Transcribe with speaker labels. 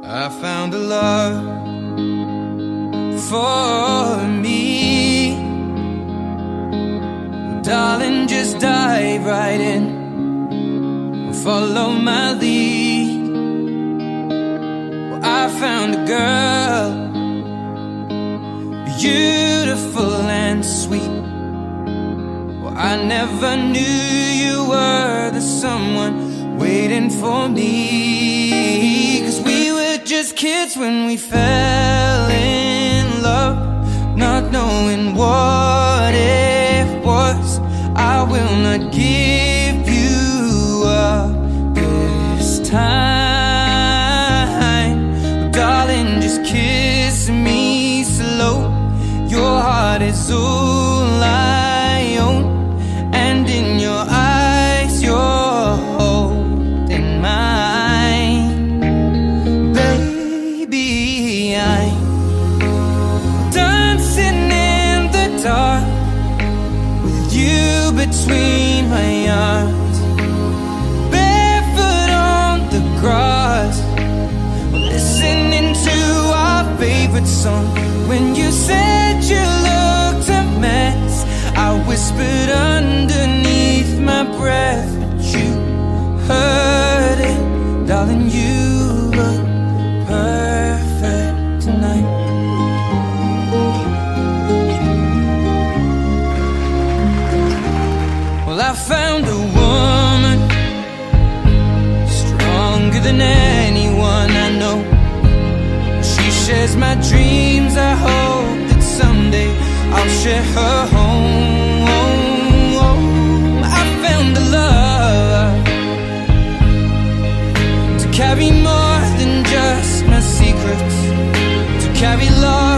Speaker 1: I found a love for me. Darling, just dive right in, follow my lead. Well, I found a girl, beautiful and sweet. Well, I never knew you were the someone waiting for me. 'Cause we were just kids when we fell in love, not knowing what it was. I will not give you up this time. Darling, just kiss me slow. Your heart is all I own, and in your eyes you're holding mine. Baby, I'm dancing in the dark with you between my arms, barefoot on the grass, listening to our favorite song. When you said you looked a mess, I whispered underneath my breath, but you heard it. Darling, you look perfect tonight. Well, I found a woman stronger than anyone I know. She shares my dreams. I hope that someday I'll share her home. I found a love to carry more than just my secrets, to carry love